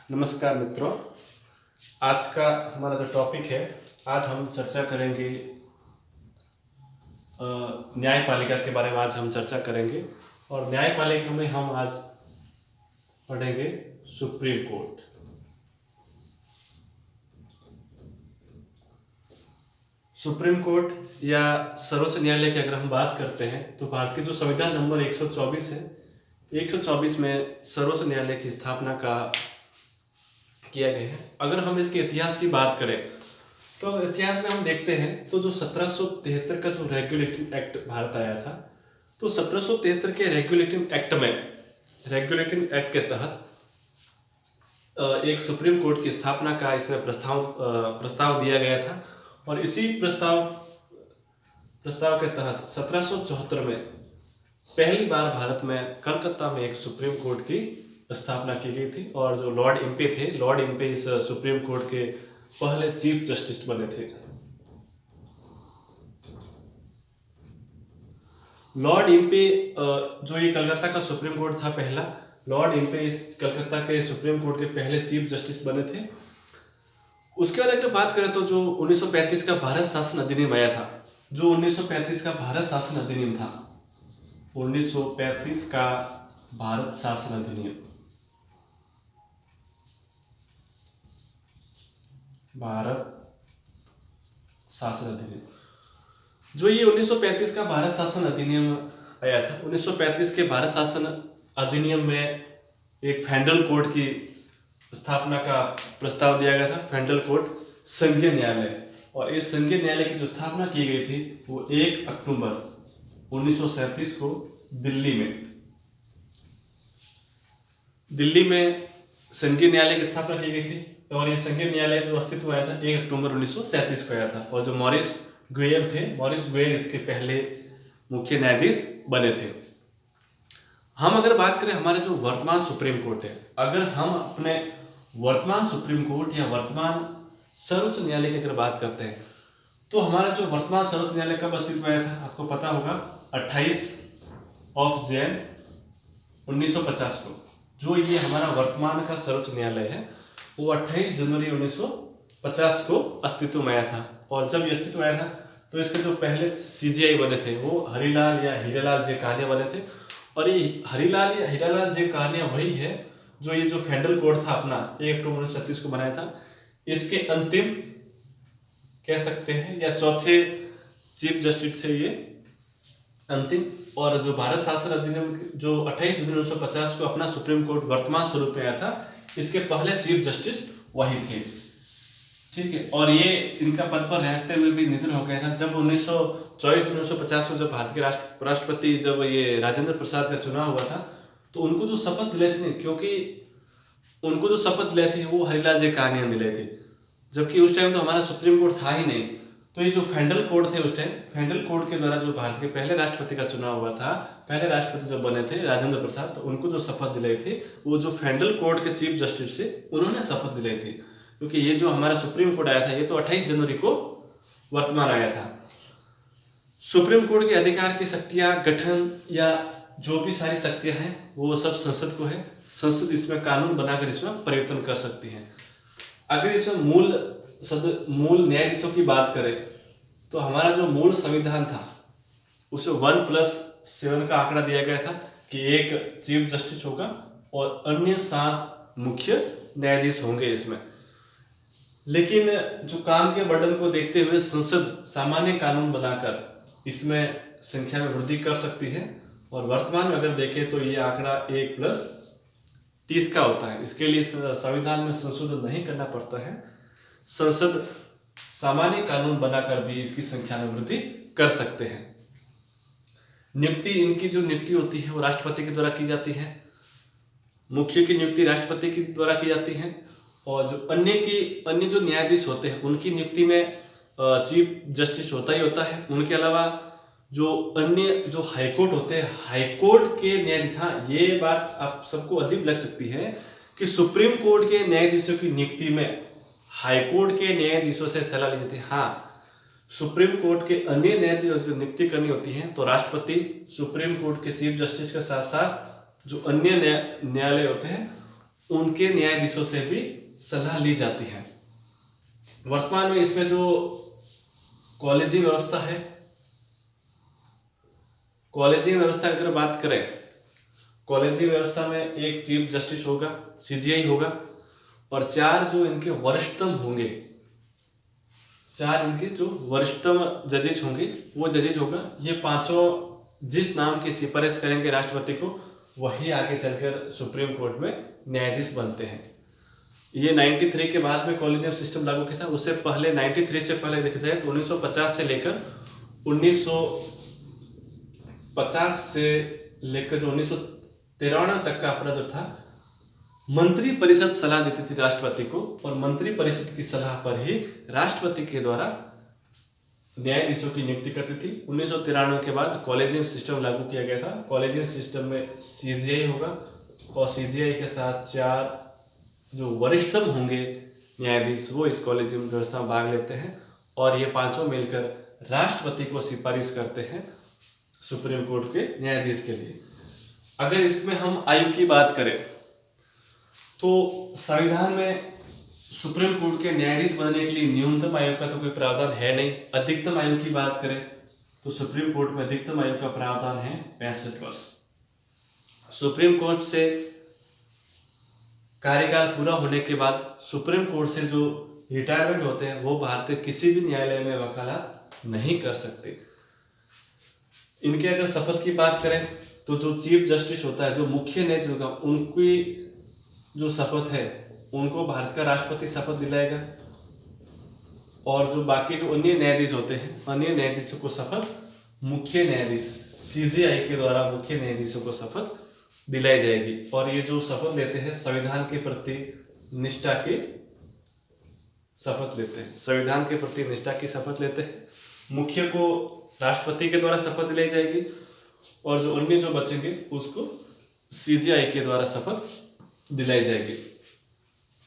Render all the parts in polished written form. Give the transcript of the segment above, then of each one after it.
नमस्कार मित्रों। आज का हमारा जो टॉपिक है, आज हम चर्चा करेंगे न्यायपालिका के बारे में। आज हम चर्चा करेंगे और न्यायपालिका में हम आज पढ़ेंगे सुप्रीम कोर्ट। सुप्रीम कोर्ट या सर्वोच्च न्यायालय की अगर हम बात करते हैं तो भारत के जो संविधान नंबर 124 है, 124 में सर्वोच्च न्यायालय की स्थापना का किया गया है। अगर हम इसके इतिहास की बात करें तो इतिहास में हम देखते हैं तो जो 1773 का जो रेगुलेटिंग एक्ट भारत आया था, तो 1773 के रेगुलेटिंग एक्ट के तहत एक सुप्रीम कोर्ट की स्थापना का इसमें प्रस्ताव दिया गया था। और इसी प्रस्ताव के तहत 1774 में पहली बार भारत में कलकत्ता में एक सुप्रीम कोर्ट की स्थापना की गई थी। और जो लॉर्ड इम्पे थे, लॉर्ड इम्पे इस सुप्रीम कोर्ट के पहले चीफ जस्टिस बने थे। लॉर्ड इम्पे जो ये कलकत्ता का सुप्रीम कोर्ट था पहला, लॉर्ड इम्पे इस कलकत्ता के सुप्रीम कोर्ट के पहले चीफ जस्टिस बने थे। उसके बाद अगर बात करें तो जो 1935 का भारत शासन अधिनियम आया था, जो 1935 का भारत शासन अधिनियम था, 1935 का भारत शासन अधिनियम, भारत शासन अधिनियम, जो ये 1935 का भारत शासन अधिनियम आया था, 1935 के भारत शासन अधिनियम में एक फेडरल कोर्ट की स्थापना का प्रस्ताव दिया गया था। फेडरल कोर्ट संघीय न्यायालय, और इस संघीय न्यायालय की जो स्थापना की गई थी वो 1 अक्टूबर 1937 को दिल्ली में संघीय न्यायालय की स्थापना की गई थी। और ये संघीय न्यायालय जो अस्तित्व आया था 1 अक्टूबर 1937 को आया था। और जो मॉरिस गुएर थे, मॉरिस गुएर इसके पहले मुख्य न्यायाधीश बने थे। हम अगर बात करें हमारे जो वर्तमान सुप्रीम कोर्ट है, अगर हम अपने वर्तमान सुप्रीम कोर्ट या वर्तमान सर्वोच्च न्यायालय की अगर बात करते हैं तो हमारा जो वर्तमान सर्वोच्च न्यायालय कब अस्तित्व आया था, आपको पता होगा 28 जनवरी 1950 को। जो ये हमारा वर्तमान का सर्वोच्च न्यायालय है वो 28 जनवरी 1950 को अस्तित्व में आया था। और जब ये अस्तित्व आया था तो इसके जो पहले CJI बने थे वो हरिलाल या हीरालाल जे कान्या बने थे। और ये हरिलाल या हीरालाल जे कान्या वही है जो ये जो फेडरल कोर्ट था अपना 1 अक्टूबर 1937 को बनाया था, इसके अंतिम कह सकते हैं या चौथे चीफ जस्टिस थे ये अंतिम। और जो भारत शासन अधिनियम जो 28 जनवरी 1950 को अपना सुप्रीम कोर्ट वर्तमान स्वरूप में आया था, इसके पहले चीफ जस्टिस वही थे। ठीक है। और ये इनका पद पर रहते हुए भी निधन हो गया था जब 24 जनवरी 1950 को जब भारत के राष्ट्रपति जब ये राजेंद्र प्रसाद का चुनाव हुआ था तो उनको जो शपथ दिलाई थी, क्योंकि उनको जो शपथ दिलाई थी वो हरिलाल जे कान्या ने दिलाई थी, जबकि उस टाइम तो हमारा सुप्रीम कोर्ट था ही नहीं। तो ये जो फेडरल कोर्ट थे उस टाइम, फेडरल कोर्ट के द्वारा जो भारत के पहले राष्ट्रपति का चुनाव हुआ था, पहले राष्ट्रपति जब बने थे राजेंद्र प्रसाद, तो उनको जो शपथ दिलाई थी वो जो फेडरल कोर्ट के चीफ जस्टिस से उन्होंने शपथ दिलाई थी। क्योंकि ये जो हमारा सुप्रीम कोर्ट आया था ये तो 28 जनवरी को वर्तमान आया था। सुप्रीम कोर्ट के अधिकार की शक्तियां, गठन या जो भी सारी शक्तियां हैं वो सब संसद को है। संसद इसमें कानून बनाकर इसमें परिवर्तन कर सकती है। अगर इसमें मूल न्यायाधीशों की बात करें तो हमारा जो मूल संविधान था उसे 1+7 का आंकड़ा दिया गया था कि एक चीफ जस्टिस होगा और अन्य 7 मुख्य न्यायाधीश होंगे इसमें। लेकिन जो काम के बर्डन को देखते हुए संसद सामान्य कानून बनाकर इसमें संख्या में वृद्धि कर सकती है। और वर्तमान में अगर देखें तो ये आंकड़ा 1+30 का होता है। इसके लिए संविधान में संशोधन नहीं करना पड़ता है, संसद सामान्य कानून बनाकर भी इसकी संख्या में वृद्धि कर सकते हैं। नियुक्ति, इनकी जो नियुक्ति होती है वो राष्ट्रपति के द्वारा की जाती है, मुख्य की नियुक्ति राष्ट्रपति के द्वारा की जाती है। और जो अन्य जो न्यायाधीश होते हैं उनकी नियुक्ति में चीफ जस्टिस होता ही होता है। उनके अलावा जो अन्य जो हाईकोर्ट होते हैं, हाईकोर्ट के न्यायाधीश, हाँ ये बात आप सबको अजीब लग सकती है कि सुप्रीम कोर्ट के न्यायाधीशों की नियुक्ति में हाईकोर्ट के न्यायाधीशों से सलाह ली जाती है। हाँ, सुप्रीम कोर्ट के अन्य न्यायाधीशों की नियुक्ति करनी होती है तो राष्ट्रपति सुप्रीम कोर्ट के चीफ जस्टिस के साथ साथ जो अन्य न्यायालय होते हैं उनके न्यायाधीशों से भी सलाह ली जाती है। वर्तमान में इसमें जो कॉलेजियम व्यवस्था है, कॉलेजियम व्यवस्था अगर बात करें, कॉलेजियम व्यवस्था में एक चीफ जस्टिस होगा, सीजीआई होगा, और 4 जो इनके वरिष्ठतम होंगे, 4 इनके जो वरिष्ठतम जजेस होंगे वो जजेस होगा। ये पांचों जिस नाम की सिफारिश करेंगे राष्ट्रपति को, वही आगे चलकर सुप्रीम कोर्ट में न्यायाधीश बनते हैं। ये 93 के बाद में कॉलेजियम सिस्टम लागू किया था। उससे पहले 93 से पहले देखा जाए तो 1950 से लेकर 1950 से लेकर जो 1993 तक का अपना जो था, मंत्री परिषद सलाह देती थी राष्ट्रपति को, और मंत्री परिषद की सलाह पर ही राष्ट्रपति के द्वारा न्यायाधीशों की नियुक्ति करती थी। 1993 के बाद कॉलेजियम सिस्टम लागू किया गया था। कॉलेजियम सिस्टम में सीजीआई होगा, और सीजीआई के साथ 4 जो वरिष्ठतम होंगे न्यायाधीश वो इस कॉलेजियम व्यवस्था में भाग लेते हैं, और ये पांचों मिलकर राष्ट्रपति को सिफारिश करते हैं सुप्रीम कोर्ट के न्यायाधीश के लिए। अगर इसमें हम आयु की बात करें तो संविधान में सुप्रीम कोर्ट के न्यायाधीश बनने के लिए न्यूनतम आयु का तो कोई प्रावधान है नहीं। अधिकतम आयु की बात करें तो सुप्रीम कोर्ट में अधिकतम आयु का प्रावधान है 65 वर्ष। सुप्रीम कोर्ट से कार्यकाल पूरा होने के बाद सुप्रीम कोर्ट से जो रिटायरमेंट होते हैं वो भारतीय किसी भी न्यायालय में वकालत नहीं कर सकते। इनके अगर शपथ की बात करें तो जो चीफ जस्टिस होता है, जो मुख्य न्यायाधीश होगा, उनकी जो शपथ है उनको भारत का राष्ट्रपति शपथ दिलाएगा, और जो बाकी जो अन्य न्यायाधीश होते हैं, अन्य न्यायाधीशों को शपथ मुख्य न्यायाधीश सीजीआई के द्वारा मुख्य न्यायाधीशों को शपथ दिलाई जाएगी। और ये जो शपथ लेते हैं संविधान के प्रति निष्ठा की शपथ लेते हैं, संविधान के प्रति निष्ठा की शपथ लेते हैं। मुख्य को राष्ट्रपति के द्वारा शपथ दिलाई जाएगी, और जो अन्य जो बचेंगे उसको सीजीआई के द्वारा शपथ दिलाई जाएगी।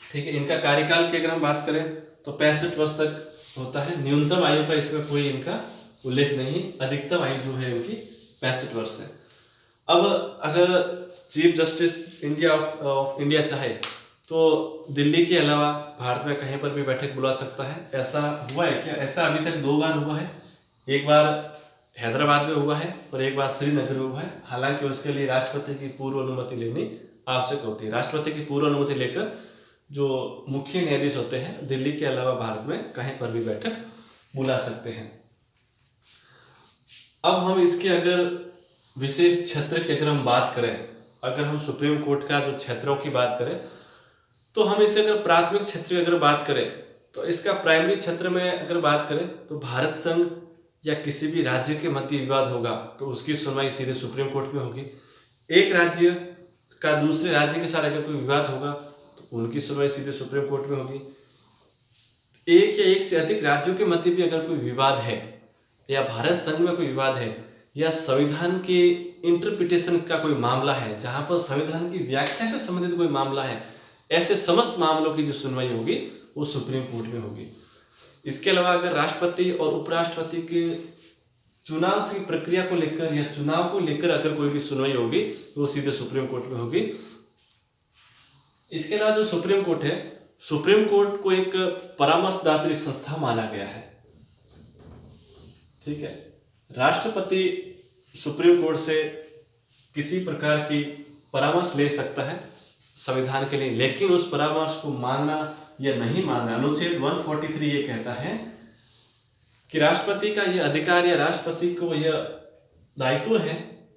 ठीक है। इनका कार्यकाल की अगर हम बात करें तो 65 वर्ष तक होता है। न्यूनतम आयु का इसमें कोई इनका उल्लेख नहीं, अधिकतम आयु जो है इनकी 65 वर्ष है। अब अगर चीफ जस्टिस ऑफ इंडिया चाहे तो दिल्ली के अलावा भारत में कहीं पर भी बैठक बुला सकता है। ऐसा हुआ है क्या? ऐसा अभी तक 2 बार हुआ है। एक बार हैदराबाद में हुआ है और एक बार श्रीनगर में हुआ है। हालांकि उसके लिए राष्ट्रपति की पूर्व अनुमति लेनी आवश्यक होती है। राष्ट्रपति की पूर्व अनुमति लेकर जो मुख्य न्यायाधीश होते हैं दिल्ली के अलावा भारत में कहीं पर भी बैठक बुला सकते हैं। अब हम इसके अगर विशेष क्षेत्र की अगर हम बात करें, अगर हम सुप्रीम कोर्ट का जो क्षेत्रों की बात करें तो हम इसे अगर प्राथमिक क्षेत्र की अगर बात करें तो इसका प्राइमरी क्षेत्र में अगर बात करें तो भारत संघ या किसी भी राज्य के मध्य विवाद होगा तो उसकी सुनवाई सीधे सुप्रीम कोर्ट में होगी। एक राज्य का दूसरे राज्य के साथ अगर कोई विवाद होगा तो उनकी सुनवाई सीधे सुप्रीम कोर्ट में होगी। एक या एक से अधिक राज्यों के मध्य भी अगर कोई विवाद है या भारत संघ में कोई विवाद है या संविधान के इंटरप्रिटेशन का कोई मामला है, जहां पर संविधान की व्याख्या से संबंधित कोई मामला है, ऐसे समस्त मामलों की जो सुनवाई होगी वो सुप्रीम कोर्ट में होगी। इसके अलावा अगर राष्ट्रपति और उपराष्ट्रपति के चुनाव की प्रक्रिया को लेकर या चुनाव को लेकर अगर कोई भी सुनवाई होगी तो वो सीधे सुप्रीम कोर्ट में होगी। इसके अलावा जो सुप्रीम कोर्ट है, सुप्रीम कोर्ट को एक परामर्शदात्री संस्था माना गया है। ठीक है। राष्ट्रपति सुप्रीम कोर्ट से किसी प्रकार की परामर्श ले सकता है संविधान के लिए, लेकिन उस परामर्श को मानना या नहीं मानना, अनुच्छेद 143 ये कहता है कि राष्ट्रपति का यह अधिकार या राष्ट्रपति को यह दायित्व है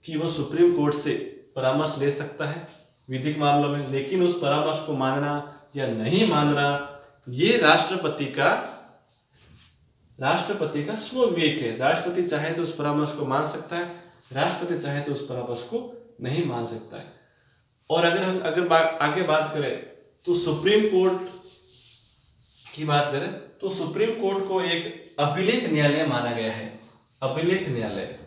कि वह सुप्रीम कोर्ट से परामर्श ले सकता है विधिक मामलों में, लेकिन उस परामर्श को मानना या नहीं मानना ये राष्ट्रपति का स्वविवेक है। राष्ट्रपति चाहे तो उस परामर्श को मान सकता है, राष्ट्रपति चाहे तो उस परामर्श को नहीं मान सकता है। और अगर हम आगे बात करें तो सुप्रीम कोर्ट की बात करें तो सुप्रीम कोर्ट को एक अभिलेख न्यायालय माना गया है। अभिलेख न्यायालय,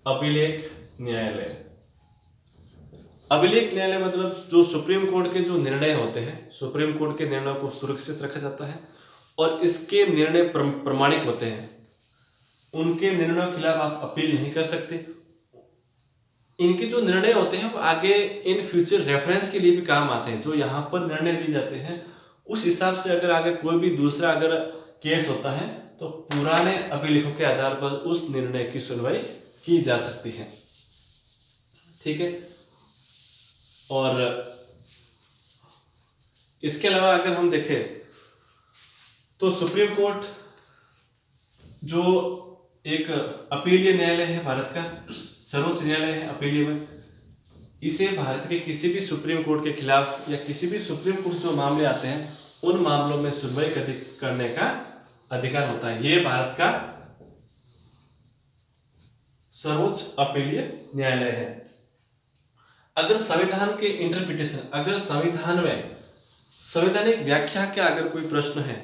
अभिलेख न्यायालय, अभिलेख न्यायालय मतलब जो सुप्रीम कोर्ट के जो निर्णय होते हैं, सुप्रीम कोर्ट के निर्णयों को सुरक्षित रखा जाता है और इसके निर्णय प्रमाणिक होते हैं। उनके निर्णयों के खिलाफ आप अपील नहीं कर सकते। इनके जो निर्णय होते हैं वो आगे इन फ्यूचर रेफरेंस के लिए भी काम आते हैं। जो यहाँ पर निर्णय लिए जाते हैं उस हिसाब से अगर आगे कोई भी दूसरा अगर केस होता है तो पुराने अभिलेखों के आधार पर उस निर्णय की सुनवाई की जा सकती है। ठीक है। और इसके अलावा अगर हम देखें तो सुप्रीम कोर्ट जो एक अपीलीय न्यायालय है, भारत का सर्वोच्च न्यायालय है अपीलीय में, इसे भारत के किसी भी सुप्रीम कोर्ट के खिलाफ या किसी भी सुप्रीम कोर्ट जो मामले आते हैं उन मामलों में सुनवाई करने का अधिकार होता है। ये भारत का सर्वोच्च अपीलीय न्यायालय है। अगर संविधान के इंटरप्रिटेशन, अगर संविधान में संवैधानिक व्याख्या का अगर कोई प्रश्न है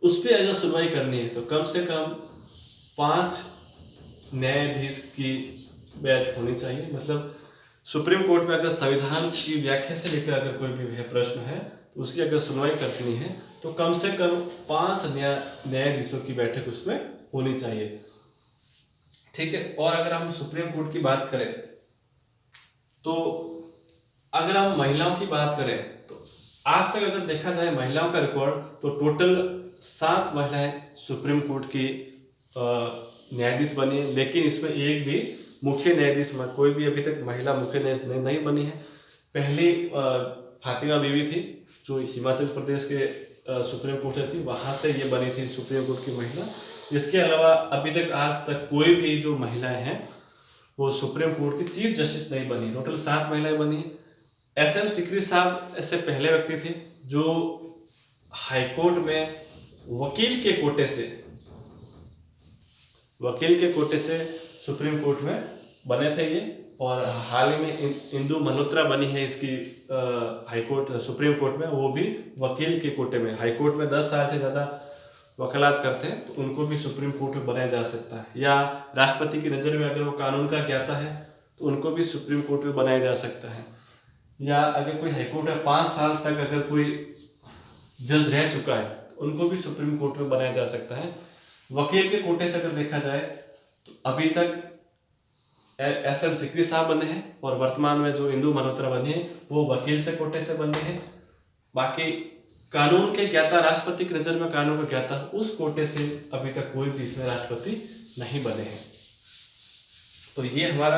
उस पर अगर सुनवाई करनी है तो कम से कम 5 न्यायाधीश की बैठ होनी चाहिए। मतलब सुप्रीम कोर्ट में अगर संविधान की व्याख्या से लेकर अगर कोई भी प्रश्न है तो उसकी अगर सुनवाई करनी है तो कम से कम 5 न्यायाधीशों की बैठक उसमें होनी चाहिए। ठीक है। और अगर हम सुप्रीम कोर्ट की बात करें तो अगर हम महिलाओं की बात करें तो आज तक अगर देखा जाए महिलाओं का रिकॉर्ड तो टोटल 7 महिलाएं सुप्रीम कोर्ट की न्यायाधीश बनी है, लेकिन इसमें एक भी मुख्य न्यायाधीश में कोई भी अभी तक महिला मुख्य न्यायाधीश नहीं बनी है। पहली फातिमा बीवी थी जो हिमाचल प्रदेश के सुप्रीम कोर्ट से थी, वहां से ये बनी थी सुप्रीम कोर्ट की महिला। इसके अलावा अभी तक आज तक कोई भी जो महिलाएं हैं वो सुप्रीम कोर्ट की चीफ जस्टिस नहीं बनी। टोटल 7 महिलाएं बनी है। SM सीकरी साहब ऐसे पहले व्यक्ति थे जो हाईकोर्ट में वकील के कोटे से सुप्रीम कोर्ट में बने थे ये। और हाल ही में इंदु मल्होत्रा बनी है इसकी हाईकोर्ट सुप्रीम कोर्ट में, वो भी वकील के कोटे में। हाईकोर्ट में 10 साल से ज़्यादा वकालत करते हैं तो उनको भी सुप्रीम कोर्ट में बनाया जा सकता है। या राष्ट्रपति की नज़र में अगर वो कानून का ज्ञाता है तो उनको भी सुप्रीम कोर्ट में बनाया जा सकता है। या अगर कोई हाईकोर्ट में 5 साल तक अगर कोई जज रह चुका है तो उनको भी सुप्रीम कोर्ट में बनाया जा सकता है। वकील के कोटे से अगर देखा जाए तो अभी तक SM सीकरी साहब बने हैं और वर्तमान में जो इंदु मल्होत्रा बनी है वो वकील से कोटे से बने हैं। बाकी कानून के ज्ञाता, राष्ट्रपति की नज़र में कानून का ज्ञाता, उस कोटे से अभी तक कोई भी इसमें राष्ट्रपति नहीं बने हैं। तो ये हमारा